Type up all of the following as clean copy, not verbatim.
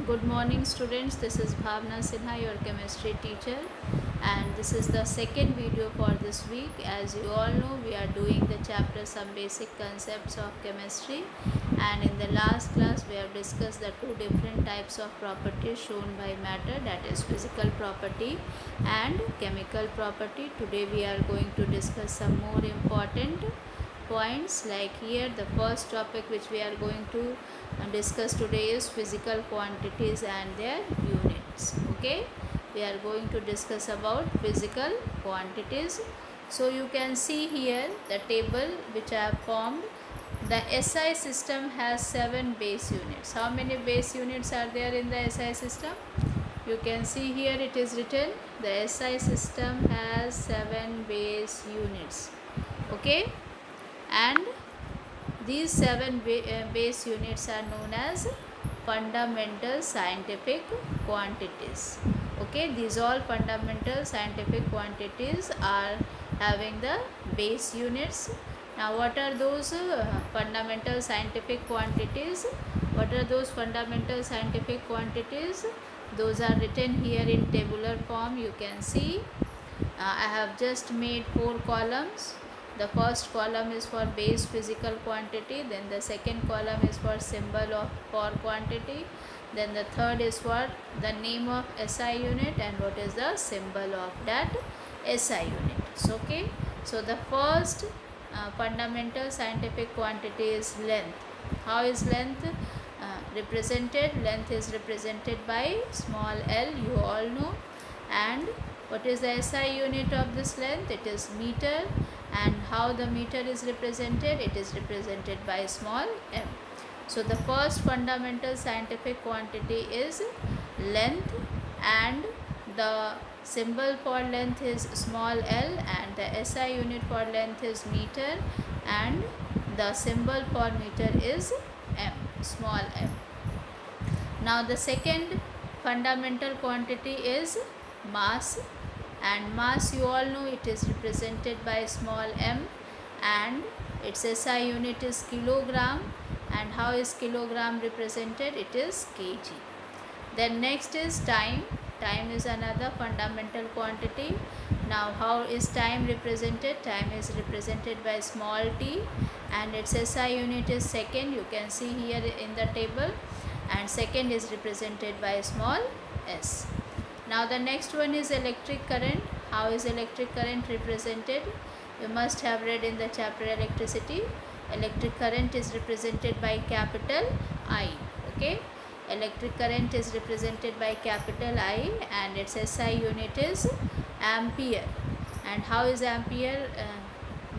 Good morning students, this is Bhavna Sinha, your chemistry teacher, and this is the second video for this week. As you all know, we are doing the chapter Some Basic Concepts of Chemistry, and in the last class we have discussed the two different types of properties shown by matter, that is physical property and chemical property. Today we are going to discuss some more important points. Like here, the first topic which we are going to discuss today is physical quantities and their units. Okay, we are going to discuss about physical quantities. So you can see here the table which I have formed. The SI system has 7 base units. How many base units are there in the SI system? You can see here it is written the SI system has 7 base units. Okay, and these 7 base units are known as fundamental scientific quantities. Okay, these all fundamental scientific quantities are having the base units. Now what are those fundamental scientific quantities? What are those fundamental scientific quantities? Those are written here in tabular form. You can see I have just made 4 columns. The first column is for base physical quantity, then the second column is for symbol of for quantity, then the third is for the name of SI unit and what is the symbol of that SI unit. So, okay, so the first fundamental scientific quantity is length. How is length represented? Length is represented by small l, you all know. And what is the SI unit of this length? It is meter. And how the meter is represented? It is represented by small m. So the first fundamental scientific quantity is length, and the symbol for length is small l, and the SI unit for length is meter, and the symbol for meter is m, small m. Now the second fundamental quantity is mass, and mass, you all know, it is represented by small m, and its SI unit is kilogram. And how is kilogram represented? It is kg. Then next is time. Time is another fundamental quantity. Now how is time represented? Time is represented by small t, and its SI unit is second. You can see here in the table, and second is represented by small s. Now the next one is electric current. How is electric current represented? You must have read in the chapter electricity. Electric current is represented by capital I. Okay, electric current is represented by capital I, and its SI unit is ampere. And how is ampere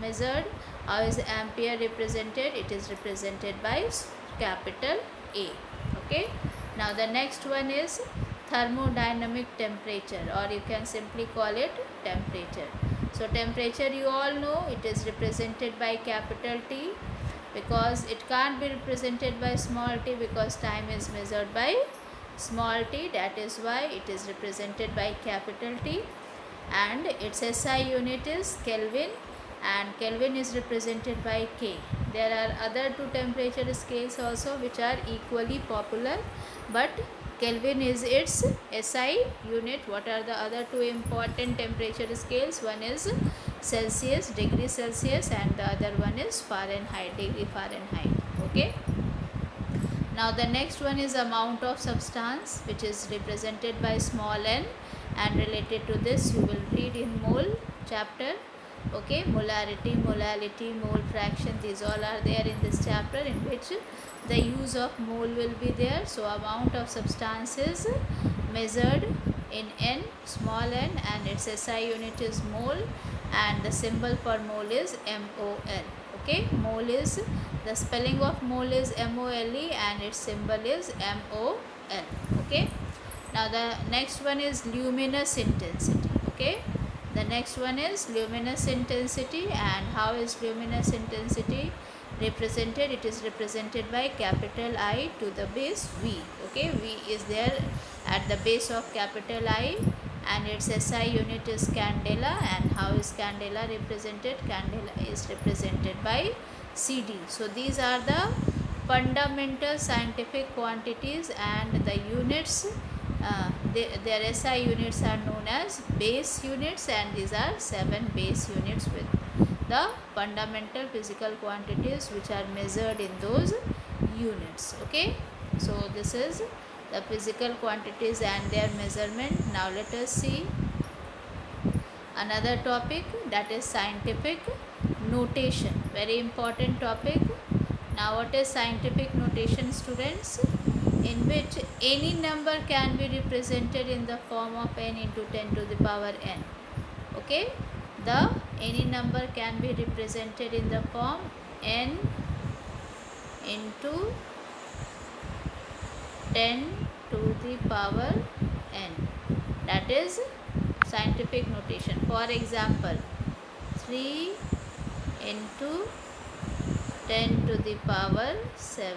measured? How is ampere represented? It is represented by capital A. Okay, now the next one is thermodynamic temperature, or you can simply call it temperature. So temperature, you all know, it is represented by capital T, because it can't be represented by small t because time is measured by small t. That is why it is represented by capital T, and its SI unit is Kelvin, and Kelvin is represented by K. There are other two temperature scales also which are equally popular, but Kelvin is its SI unit. What are the other two important temperature scales? One is Celsius, degree Celsius, and the other one is Fahrenheit, degree Fahrenheit. Okay. Now the next one is amount of substance, which is represented by small n, and related to this you will read in mole chapter. Okay, molarity, molality, mole fraction, these all are there in this chapter, in which the use of mole will be there. So amount of substance is measured in n, small n, and its SI unit is mole, and the symbol for mole is MOL. Okay, mole is, the spelling of mole is MOLE, and its symbol is MOL. Okay, now the next one is luminous intensity. Okay, the next one is luminous intensity, and how is luminous intensity represented? It is represented by capital I to the base V. Okay, V is there at the base of capital I, and its SI unit is candela. And how is candela represented? Candela is represented by CD. So these are the fundamental scientific quantities, and the units, their SI units are known as base units, and these are 7 base units with the fundamental physical quantities which are measured in those units. Okay, so this is the physical quantities and their measurement. Now let us see another topic, that is scientific notation. Very important topic. Now what is scientific notation, students? In which any number can be represented in the form of n into 10 to the power n. Okay, the any number can be represented in the form n into 10 to the power n. That is scientific notation. For example, 3 into 10 to the power 7.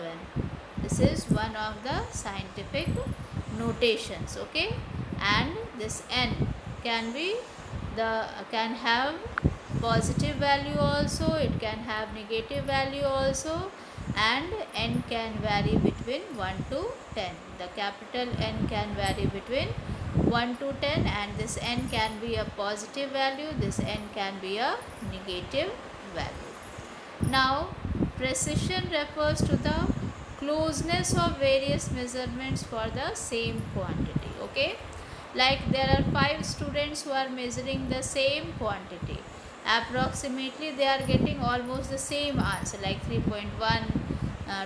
This is one of the scientific notations. Okay, and this n can be can have positive value also, it can have negative value also, and n can vary between 1 to 10. The capital N can vary between 1 to 10, and this n can be a positive value, this n can be a negative value. Now precision refers to the closeness of various measurements for the same quantity. Okay, like there are 5 students who are measuring the same quantity, approximately they are getting almost the same answer, like 3.1,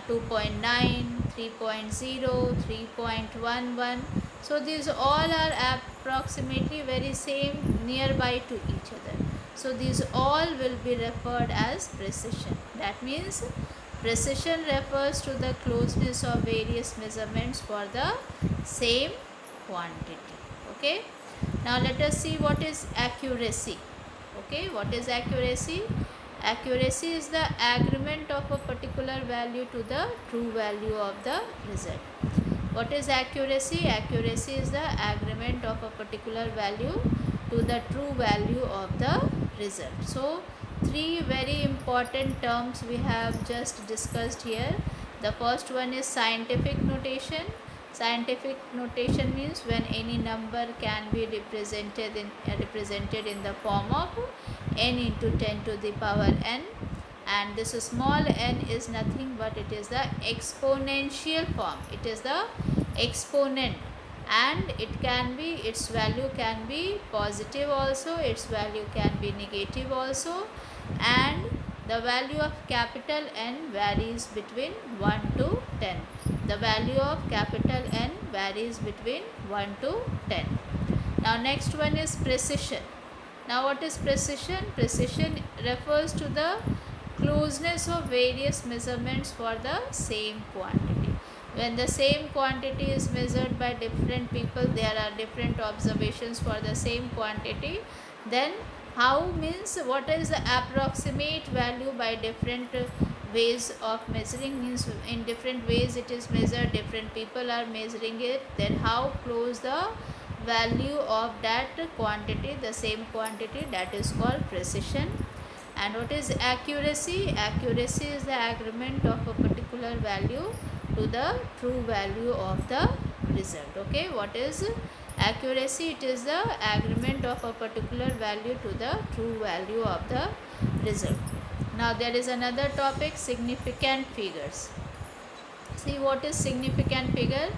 2.9, 3.0, 3.11. so these all are approximately very same, nearby to each other, so these all will be referred as precision. That means precision refers to the closeness of various measurements for the same quantity. Okay, now let us see what is accuracy. Okay, what is accuracy? Accuracy is the agreement of a particular value to the true value of the result. What is accuracy? Accuracy is the agreement of a particular value to the true value of the result. So 3 very important terms we have just discussed here. The first one is scientific notation. Scientific notation means when any number can be represented in the form of n into 10 to the power n, and this small n is nothing but it is the exponential form. It is the exponent, and it can be, its value can be positive also, its value can be negative also, and the value of capital N varies between 1 to 10. The value of capital N varies between 1 to 10. Now next one is precision. Now what is precision? Precision refers to the closeness of various measurements for the same quantity. When the same quantity is measured by different people, there are different observations for the same quantity, then how means what is the approximate value by different ways of measuring, means in different ways it is measured, different people are measuring it, then how close the value of that quantity, the same quantity, that is called precision. And what is accuracy? Accuracy is the agreement of a particular value to the true value of the result. Okay, what is accuracy? It is the agreement of a particular value to the true value of the result. Now there is another topic, significant figures. See, what is significant figure?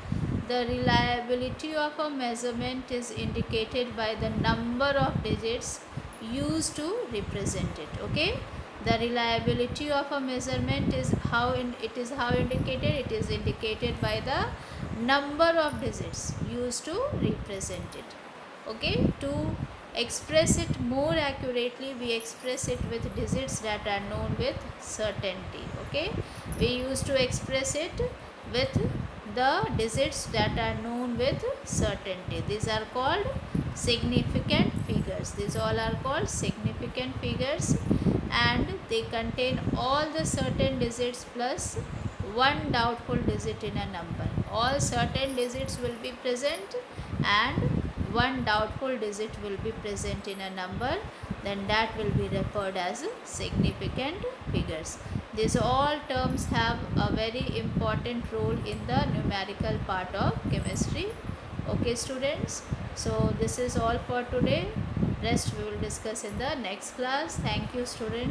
The reliability of a measurement is indicated by the number of digits used to represent it. Okay, the reliability of a measurement is how indicated? It is indicated by the number of digits used to represent it. Okay, to express it more accurately, we express it with digits that are known with certainty. Okay, we used to express it with the digits that are known with certainty. These are called significant figures. These all are called significant figures, and they contain all the certain digits plus one doubtful digit in a number. All certain digits will be present and one doubtful digit will be present in a number, then that will be referred as significant figures. These all terms have a very important role in the numerical part of chemistry. Okay students, so this is all for today. Rest we will discuss in the next class. Thank you students.